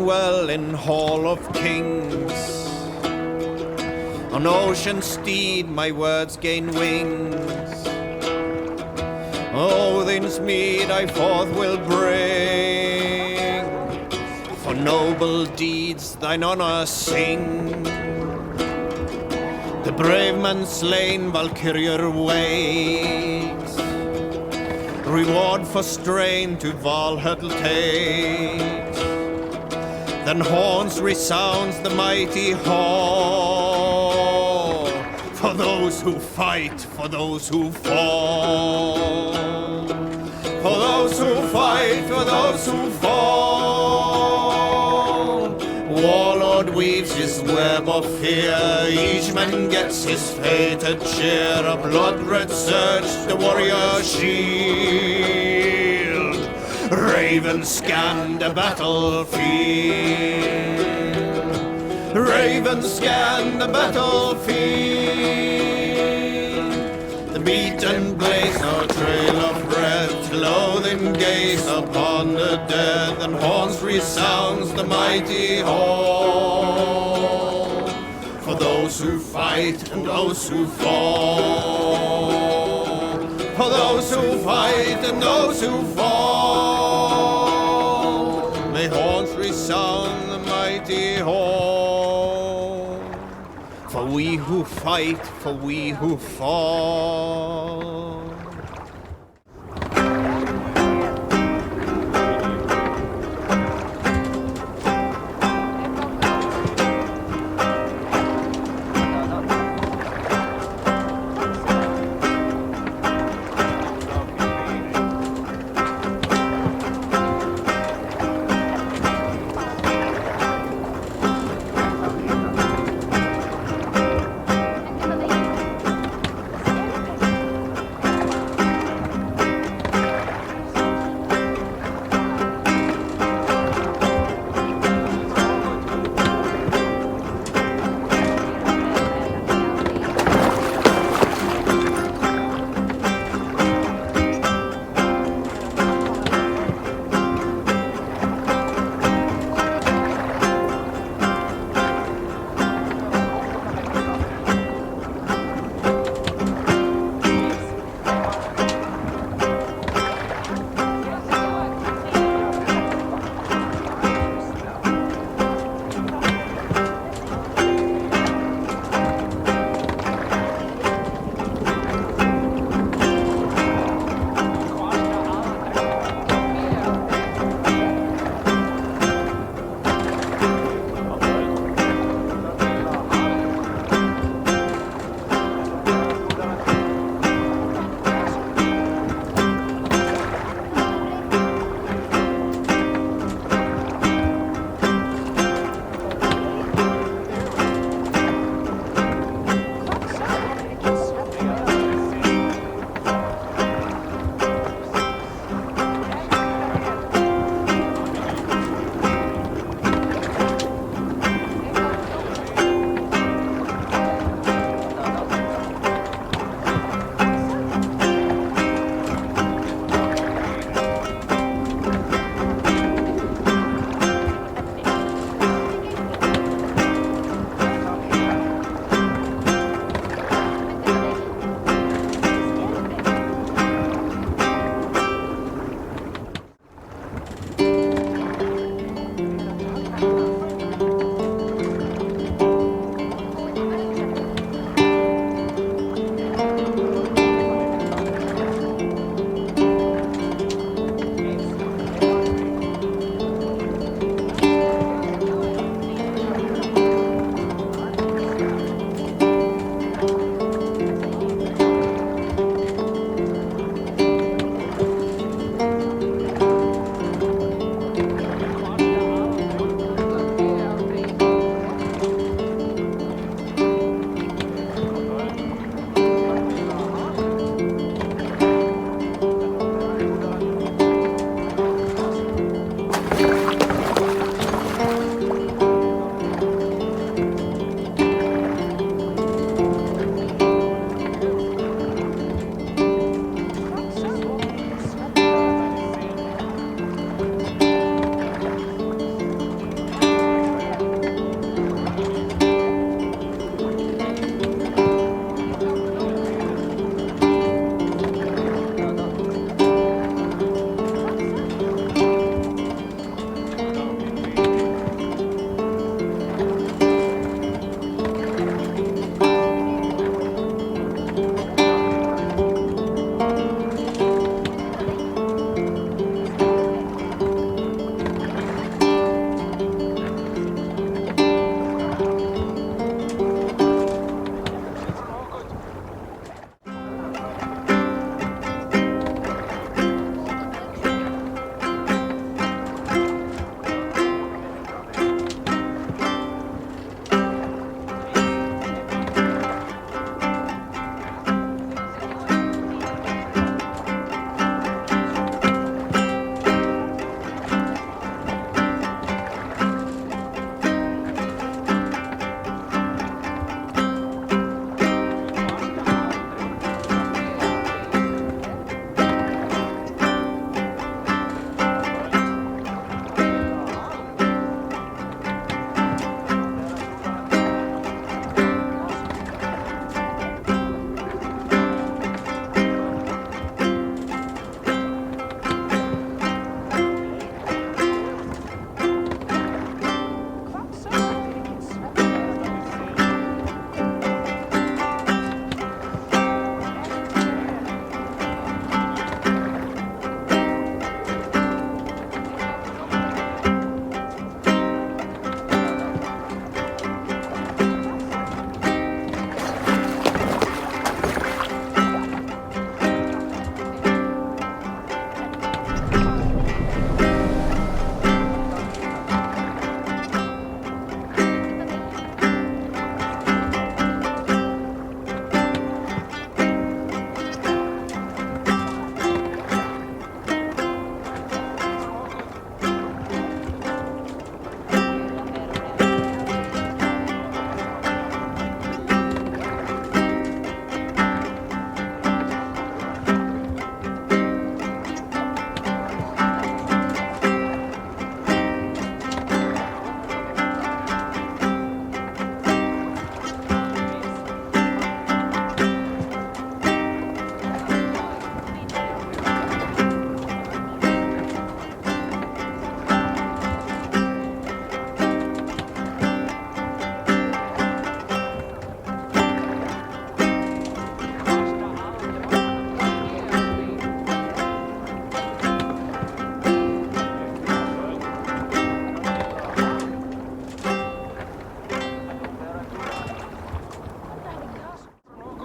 dwell in Hall of Kings. On ocean steed my words gain wings. Odin's mead I forth will bring. For noble deeds thine honor sing. The brave man slain Valkyria waits. Reward for strain to Valhalla takes. Then horns resounds the mighty hall. For those who fight, for those who fall. For those who fight, for those who fall. Warlord weaves his web of fear. Each man gets his fated share. A blood-red surge, the warrior shield. Ravens scan the battlefield. Ravens scan the battlefield. The beaten blaze no trail of red. Loathing gaze upon the dead. And horns resounds the mighty hall. For those who fight and those who fall. For those who fight and those who fall. May horns resound the mighty hall. For we who fight, for we who fall.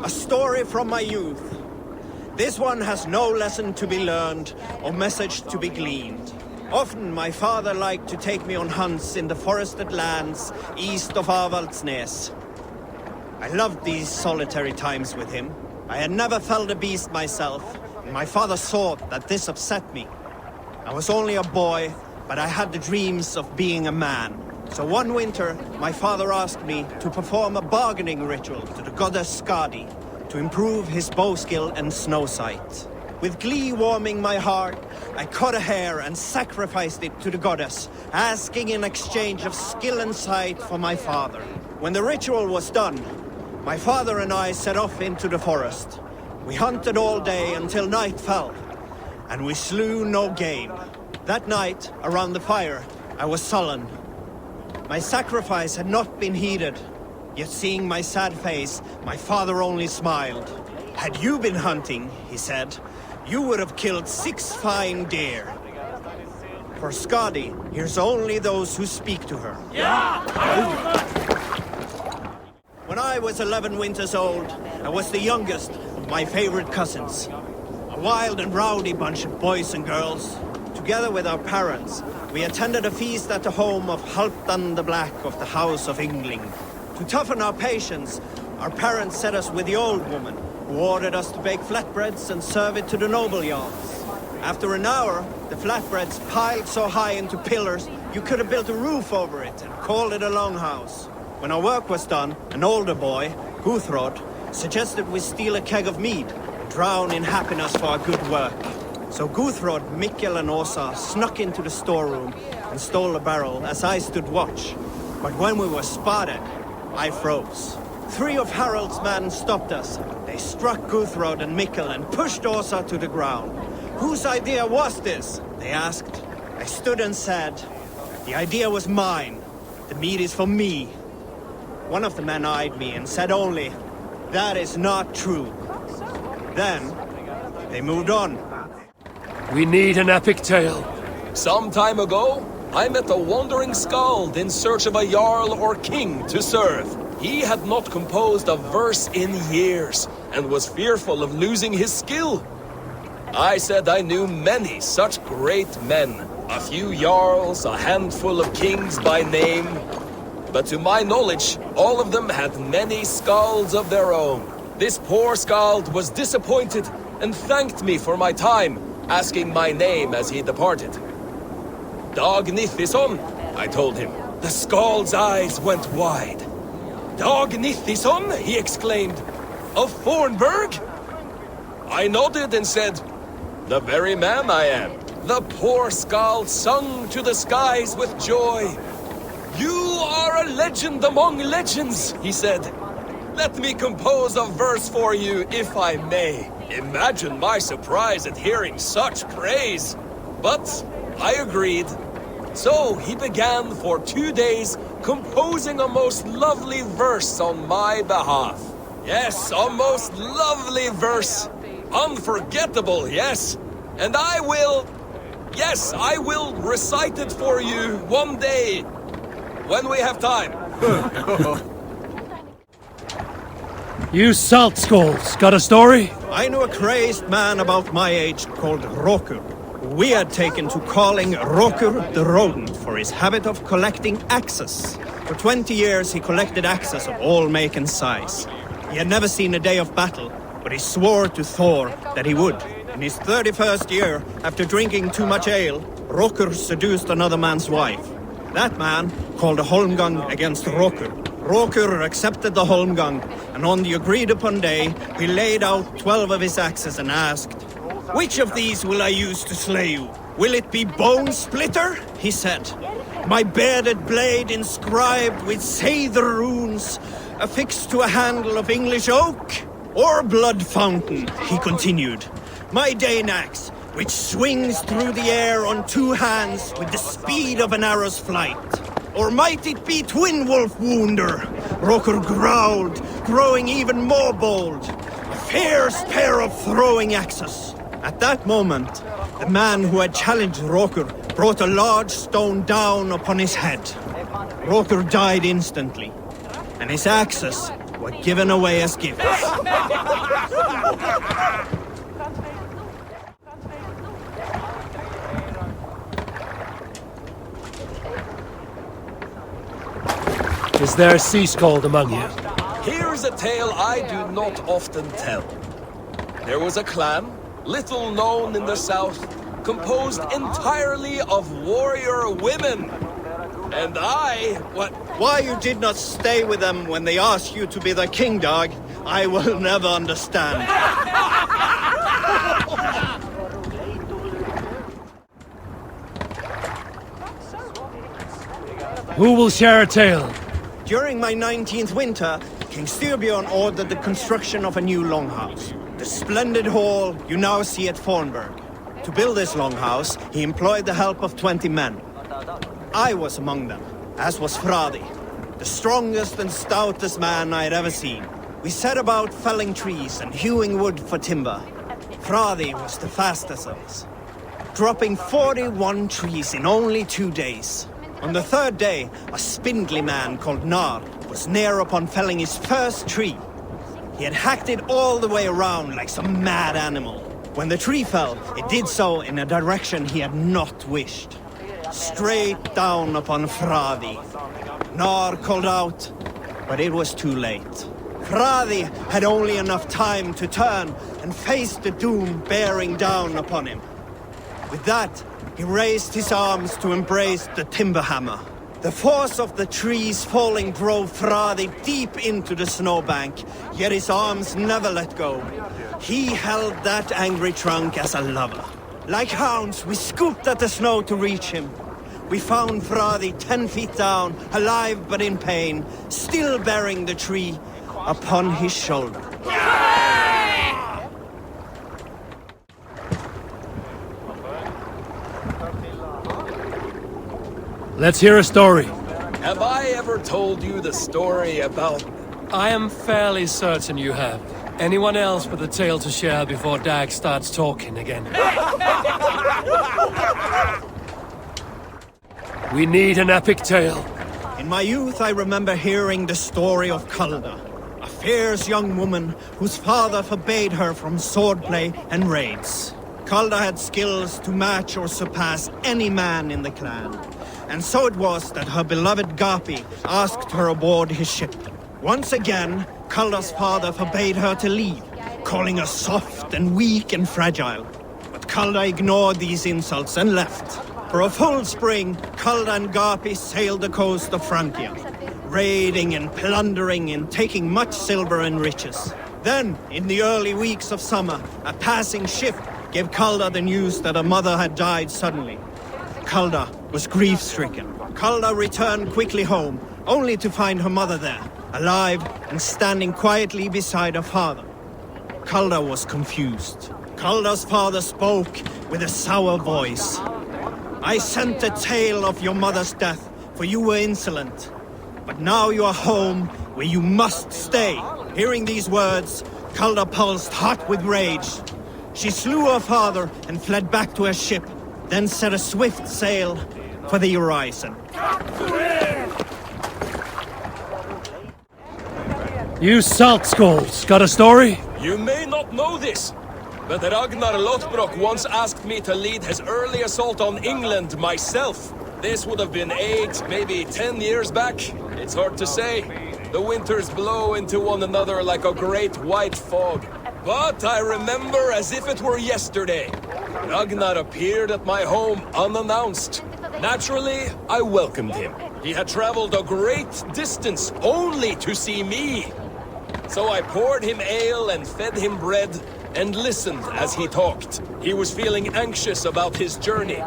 A story from my youth. This one has no lesson to be learned or message to be gleaned. Often my father liked to take me on hunts in the forested lands east of Avaldsnes. I loved these solitary times with him. I had never felled a beast myself, and my father saw that this upset me. I was only a boy, but I had the dreams of being a man. So one winter, my father asked me to perform a bargaining ritual to the goddess Skadi to improve his bow skill and snow sight. With glee warming my heart, I cut a hair and sacrificed it to the goddess, asking in exchange of skill and sight for my father. When the ritual was done, my father and I set off into the forest. We hunted all day until night fell, and we slew no game. That night, around the fire, I was sullen. My sacrifice had not been heeded, yet seeing my sad face, my father only smiled. Had you been hunting, he said, you would have killed 6 fine deer. For Skadi hears only those who speak to her. Yeah! When I was 11 winters old, I was the youngest of my favorite cousins. A wild and rowdy bunch of boys and girls. Together with our parents, we attended a feast at the home of Halfdan the Black of the House of Yngling. To toughen our patience, our parents set us with the old woman, who ordered us to bake flatbreads and serve it to the noble jarls. After an hour, the flatbreads piled so high into pillars, you could have built a roof over it and called it a longhouse. When our work was done, an older boy, Guthrod, suggested we steal a keg of mead and drown in happiness for our good work. So Guthrod, Mikkel and Åsa snuck into the storeroom and stole a barrel as I stood watch. But when we were spotted, I froze. 3 of Harald's men stopped us. They struck Guthrod and Mikkel and pushed Åsa to the ground. Whose idea was this? They asked. I stood and said, the idea was mine. The meat is for me. One of the men eyed me and said only, that is not true. Then, they moved on. We need an epic tale. Some time ago, I met a wandering skald in search of a jarl or king to serve. He had not composed a verse in years, and was fearful of losing his skill. I said I knew many such great men, a few jarls, a handful of kings by name. But to my knowledge, all of them had many skalds of their own. This poor skald was disappointed and thanked me for my time, asking my name as he departed. Dag Nithison, I told him. The skald's eyes went wide. Dag Nithison, he exclaimed. Of Fornburg? I nodded and said, the very man I am. The poor skald sung to the skies with joy. You are a legend among legends, he said. Let me compose a verse for you, if I may. Imagine my surprise at hearing such praise. But I agreed. So he began for 2 days composing a most lovely verse on my behalf. Yes, a most lovely verse. Unforgettable, yes. And I will recite it for you one day, when we have time. You salt skulls, got a story? I knew a crazed man about my age called Rokur. We had taken to calling Rokur the Rodent for his habit of collecting axes. For 20 years he collected axes of all make and size. He had never seen a day of battle, but he swore to Thor that he would. In his 31st year, after drinking too much ale, Rokur seduced another man's wife. That man called a holmgang against Rokur. Rokur accepted the holmgang, and on the agreed-upon day, he laid out 12 of his axes and asked, which of these will I use to slay you? Will it be Bone Splitter? He said. My bearded blade inscribed with Seidr runes, affixed to a handle of English oak? Or Blood Fountain, he continued. My Dane axe, which swings through the air on 2 hands with the speed of an arrow's flight. Or might it be Twin Wolf Wounder? Rokur growled, growing even more bold. A fierce pair of throwing axes. At that moment, the man who had challenged Rokur brought a large stone down upon his head. Rokur died instantly, and his axes were given away as gifts. Is there a sea scald among you? Here's a tale I do not often tell. There was a clan, little known in the south, composed entirely of warrior women. And Why you did not stay with them when they asked you to be their king, dog, I will never understand. Who will share a tale? During my 19th winter, King Styrbjorn ordered the construction of a new longhouse. The splendid hall you now see at Fornburg. To build this longhouse, he employed the help of 20 men. I was among them, as was Fradi, the strongest and stoutest man I had ever seen. We set about felling trees and hewing wood for timber. Fradi was the fastest of us, dropping 41 trees in only 2 days. On the third day, a spindly man called Nar was near upon felling his first tree. He had hacked it all the way around like some mad animal. When the tree fell, it did so in a direction he had not wished. Straight down upon Fradi. Nar called out, but it was too late. Fradi had only enough time to turn and face the doom bearing down upon him. With that, he raised his arms to embrace the timber hammer. The force of the trees falling drove Fradi deep into the snowbank, yet his arms never let go. He held that angry trunk as a lover. Like hounds, we scooped at the snow to reach him. We found Fradi 10 feet down, alive but in pain, still bearing the tree upon his shoulder. Let's hear a story. have I ever told you the story about... I am fairly certain you have. Anyone else with a tale to share before Dag starts talking again? We need an epic tale. In my youth, I remember hearing the story of Kalda, a fierce young woman whose father forbade her from swordplay and raids. Kalda had skills to match or surpass any man in the clan. And so it was that her beloved Gapi asked her aboard his ship. Once again, Kalda's father forbade her to leave, calling her soft and weak and fragile. But Kalda ignored these insults and left. For a full spring, Kalda and Gapi sailed the coast of Francia, raiding and plundering and taking much silver and riches. Then, in the early weeks of summer, a passing ship gave Kalda the news that her mother had died suddenly. Kalda was grief-stricken. Kalda returned quickly home, only to find her mother there, alive and standing quietly beside her father. Kalda was confused. Kalda's father spoke with a sour voice. I sent the tale of your mother's death, for you were insolent. But now you are home, where you must stay. Hearing these words, Kalda pulsed hot with rage. She slew her father and fled back to her ship, then set a swift sail for the horizon. You salt skulls, got a story? You may not know this, but Ragnar Lothbrok once asked me to lead his early assault on England myself. This would have been 8, maybe 10 years back. It's hard to say. The winters blow into one another like a great white fog. But I remember as if it were yesterday. Ragnar appeared at my home unannounced. Naturally, I welcomed him. He had traveled a great distance only to see me. So I poured him ale and fed him bread and listened as he talked. He was feeling anxious about his journey,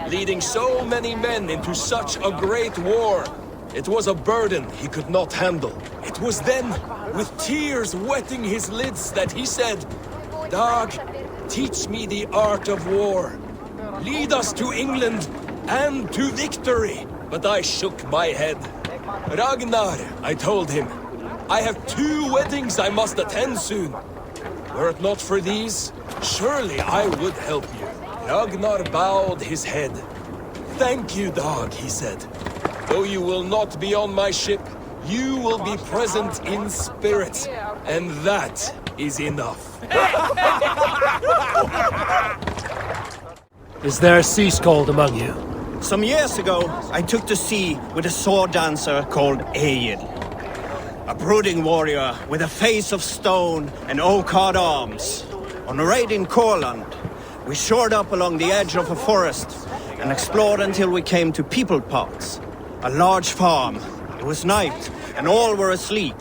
leading so many men into such a great war. It was a burden he could not handle. It was then, with tears wetting his lids, that he said, "Dag, teach me the art of war. Lead us to England and to victory." But I shook my head. "Ragnar," I told him, "I have 2 weddings I must attend soon. Were it not for these, surely I would help you." Ragnar bowed his head. "Thank you, Dag," he said. "Though you will not be on my ship, You will be present in spirit, and that is enough. Is there a sea scald among you? Some years ago, I took to sea with a sword dancer called Egil. A brooding warrior with a face of stone and oak-hard arms. On a raid in Courland, we shored up along the edge of a forest and explored until we came to People Parts, a large farm. It was night, and all were asleep.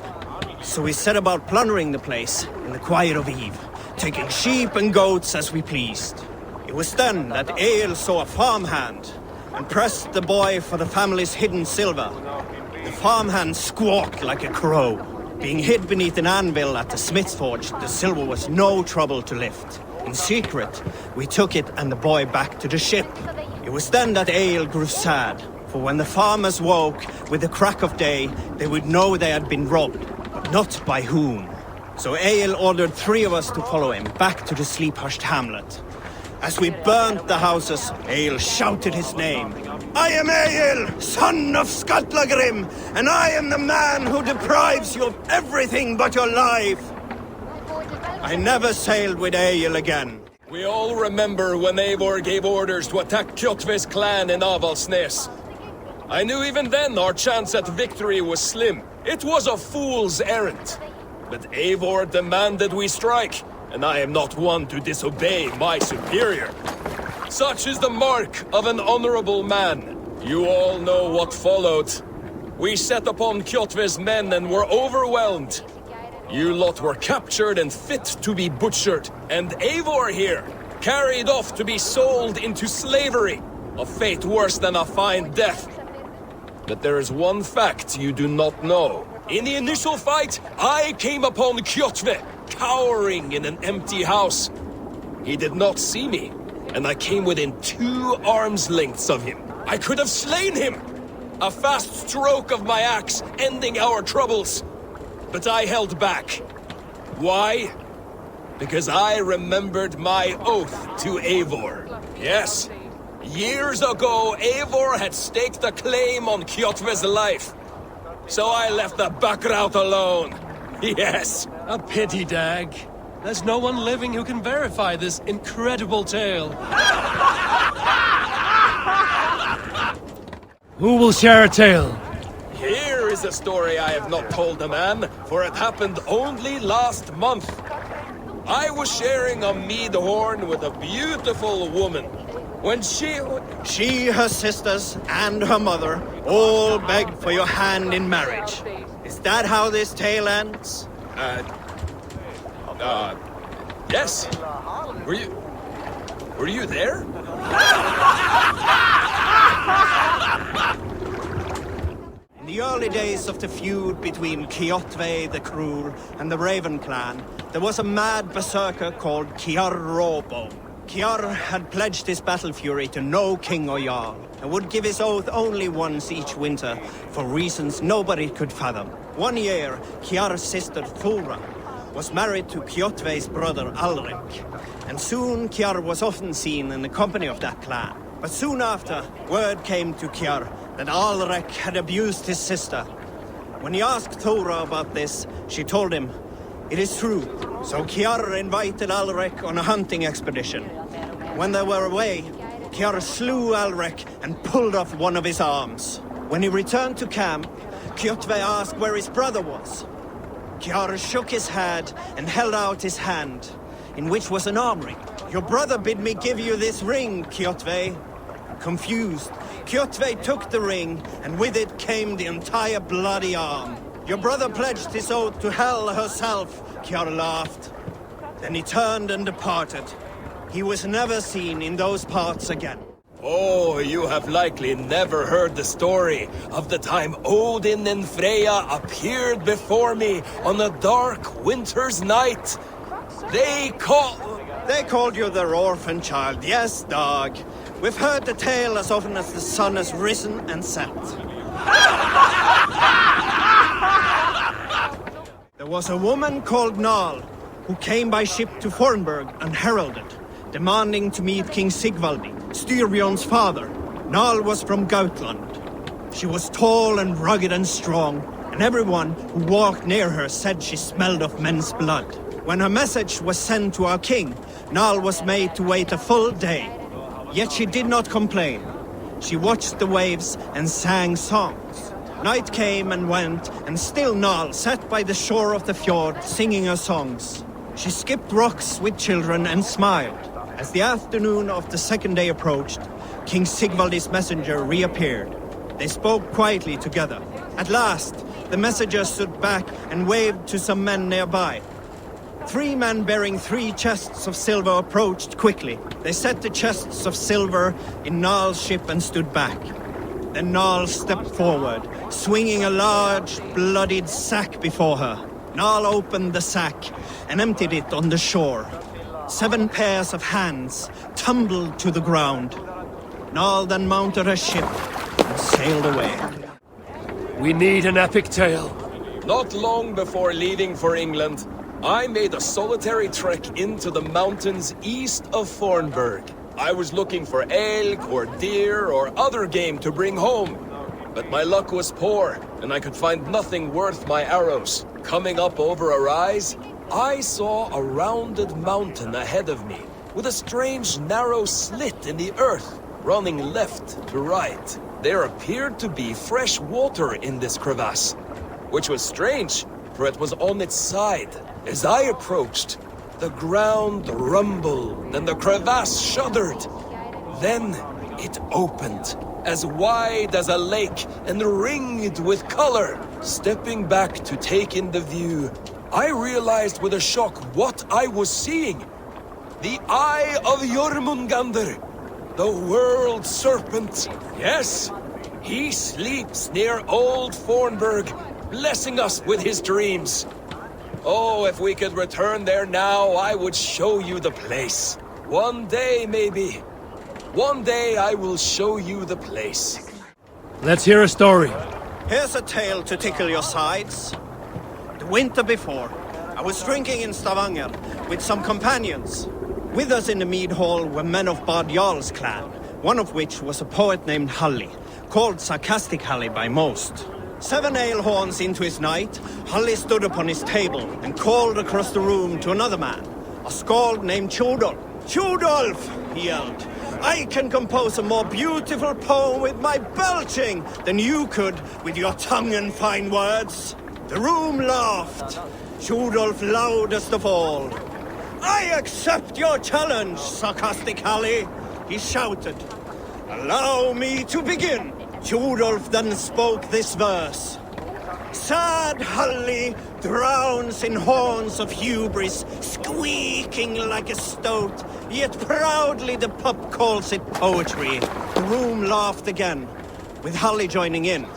So we set about plundering the place in the quiet of eve, taking sheep and goats as we pleased. It was then that Egil saw a farmhand and pressed the boy for the family's hidden silver. The farmhand squawked like a crow. Being hid beneath an anvil at the smith's forge, the silver was no trouble to lift. In secret, we took it and the boy back to the ship. It was then that Egil grew sad, for when the farmers woke with the crack of day, they would know they had been robbed, but not by whom. So Egil ordered 3 of us to follow him back to the sleep-hushed hamlet. As we burnt the houses, Egil shouted his name. I am Egil, son of Skatlagrim, and I am the man who deprives you of everything but your life. I never sailed with Egil again. We all remember when Eivor gave orders to attack Kjotve's clan in Avaldsnes. I knew even then our chance at victory was slim. It was a fool's errand. But Eivor demanded we strike, and I am not one to disobey my superior. Such is the mark of an honorable man. You all know what followed. We set upon Kjotve's men and were overwhelmed. You lot were captured and fit to be butchered, and Eivor here, carried off to be sold into slavery, a fate worse than a fine death. But there is one fact you do not know. In the initial fight, I came upon Kjotve, cowering in an empty house. He did not see me, and I came within 2 arms lengths of him. I could have slain him! A fast stroke of my axe, ending our troubles. But I held back. Why? Because I remembered my oath to Eivor. Yes, years ago, Eivor had staked a claim on Kjotve's life. So I left the Bakraut alone. Yes. A pity, Dag. There's no one living who can verify this incredible tale. Who will share a tale? Here is a story I have not told a man, for it happened only last month. I was sharing a mead horn with a beautiful woman. When she, her sisters, and her mother all begged for your hand in marriage. Is that how this tale ends? Yes. Were you there? In the early days of the feud between Kjotve the Cruel and the Raven clan, there was a mad berserker called Kiar Robo. Kiar had pledged his battle fury to no king or jarl, and would give his oath only once each winter, for reasons nobody could fathom. One year, Kiar's sister Thora was married to Kjotve's brother Alrik, and soon Kiar was often seen in the company of that clan. But soon after, word came to Kiar that Alrik had abused his sister. When he asked Thora about this, she told him, "It is true." So Kiar invited Alrik on a hunting expedition. When they were away, Kiar slew Alrik and pulled off one of his arms. When he returned to camp, Kjotve asked where his brother was. Kiar shook his head and held out his hand, in which was an arm ring. "Your brother bid me give you this ring, Kjotve." Confused, Kjotve took the ring, and with it came the entire bloody arm. "Your brother pledged his oath to Hel herself," Kiar laughed. Then he turned and departed. He was never seen in those parts again. Oh, you have likely never heard the story of the time Odin and Freya appeared before me on a dark winter's night. They called you their orphan child, yes, Dag. We've heard the tale as often as the sun has risen and set. There was a woman called Nal, who came by ship to Fornburg unheralded, demanding to meet King Sigvaldi, Styrbjorn's father. Nal was from Gautland. She was tall and rugged and strong, and and everyone who walked near her said she smelled of men's blood. When her message was sent to our king, Nal was made to wait a full day. Yet she did not complain. She watched the waves and sang songs. Night came and went, and still Nal sat by the shore of the fjord singing her songs. She skipped rocks with children and smiled. As the afternoon of the second day approached, King Sigvaldi's messenger reappeared. They spoke quietly together. At last, the messenger stood back and waved to some men nearby. 3 men bearing 3 chests of silver approached quickly. They set the chests of silver in Nal's ship and stood back. Then Nal stepped forward, swinging a large, bloodied sack before her. Nal opened the sack and emptied it on the shore. 7 pairs of hands tumbled to the ground. Nal then mounted her ship and sailed away. We need an epic tale. Not long before leaving for England, I made a solitary trek into the mountains east of Fornburg. I was looking for elk or deer or other game to bring home. But my luck was poor, and I could find nothing worth my arrows. Coming up over a rise, I saw a rounded mountain ahead of me, with a strange narrow slit in the earth, running left to right. There appeared to be fresh water in this crevasse, which was strange, for it was on its side. As I approached, the ground rumbled and the crevasse shuddered. Then it opened, as wide as a lake and ringed with color. Stepping back to take in the view, I realized with a shock what I was seeing. The Eye of Jormungandr, the world serpent. Yes, he sleeps near old Fornburg, blessing us with his dreams. Oh, if we could return there now, I would show you the place. One day, maybe. One day I will show you the place. Let's hear a story. Here's a tale to tickle your sides. The winter before, I was drinking in Stavanger with some companions. With us in the mead hall were men of Bard Jarl's clan, one of which was a poet named Halli, called Sarcastic Halli by most. 7 ale horns into his night, Halli stood upon his table and called across the room to another man, a skald named Tjodolf. "Tjodolf," he yelled, "I can compose a more beautiful poem with my belching than you could with your tongue and fine words." The room laughed, Tjodolf loudest of all. "I accept your challenge, Sarcastic Halli," he shouted. "Allow me to begin." Tjodolf then spoke this verse. "Sad Halli drowns in horns of hubris, squeaking like a stoat, yet proudly the pup calls it poetry." The room laughed again, with Halli joining in.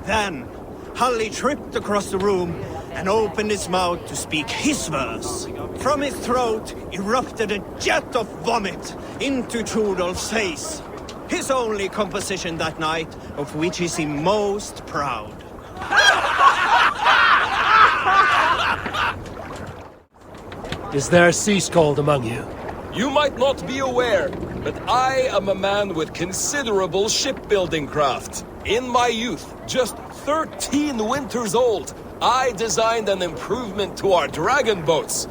Then Halli tripped across the room and opened his mouth to speak his verse. From his throat erupted a jet of vomit into Tjodolf's face. His only composition that night, of which he seemed most proud. Is there a sea skald among you? You might not be aware, but I am a man with considerable shipbuilding craft. In my youth, just 13 winters old, I designed an improvement to our dragon boats.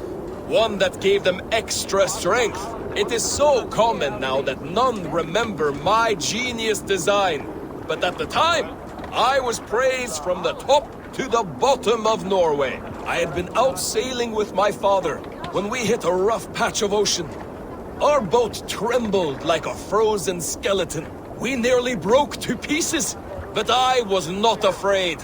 One that gave them extra strength. It is so common now that none remember my genius design. But at the time, I was praised from the top to the bottom of Norway. I had been out sailing with my father when we hit a rough patch of ocean. Our boat trembled like a frozen skeleton. We nearly broke to pieces, but I was not afraid.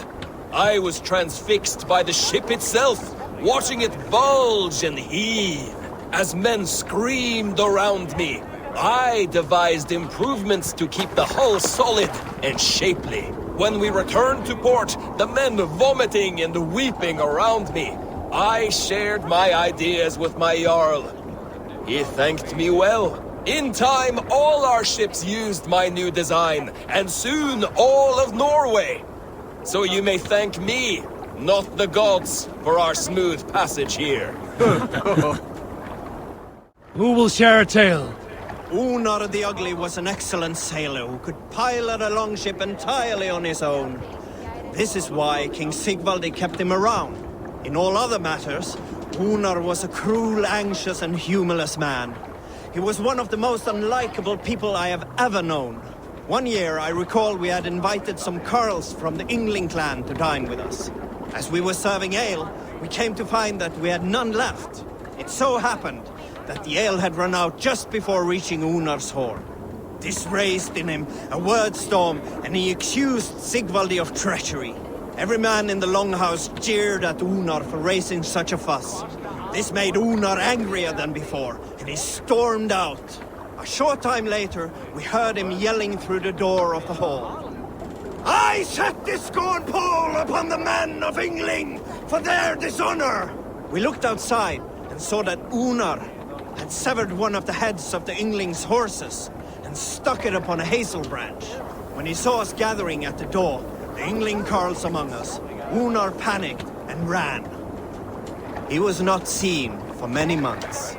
I was transfixed by the ship itself, watching it bulge and heave. As men screamed around me, I devised improvements to keep the hull solid and shapely. When we returned to port, the men vomiting and weeping around me, I shared my ideas with my Jarl. He thanked me well. In time, all our ships used my new design, and soon all of Norway. So you may thank me, not the gods, for our smooth passage here. Who will share a tale? Unar the Ugly was an excellent sailor who could pilot a longship entirely on his own. This is why King Sigvaldi kept him around. In all other matters, Unar was a cruel, anxious and humorless man. He was one of the most unlikable people I have ever known. One year, I recall we had invited some Carls from the Yngling clan to dine with us. As we were serving ale, we came to find that we had none left. It so happened that the ale had run out just before reaching Unar's hall. This raised in him a word storm, and he accused Sigvaldi of treachery. Every man in the longhouse jeered at Unar for raising such a fuss. This made Unar angrier than before, and he stormed out. A short time later, we heard him yelling through the door of the hall. I set this scorn pole upon the men of Yngling for their dishonor! We looked outside and saw that Unar had severed one of the heads of the Yngling's horses and stuck it upon a hazel branch. When he saw us gathering at the door, the Yngling Carls among us, Unar panicked and ran. He was not seen for many months.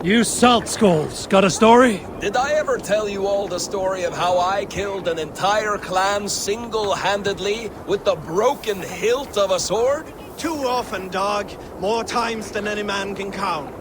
You salt skulls, got a story? Did I ever tell you all the story of how I killed an entire clan single-handedly with the broken hilt of a sword? Too often, dog. More times than any man can count.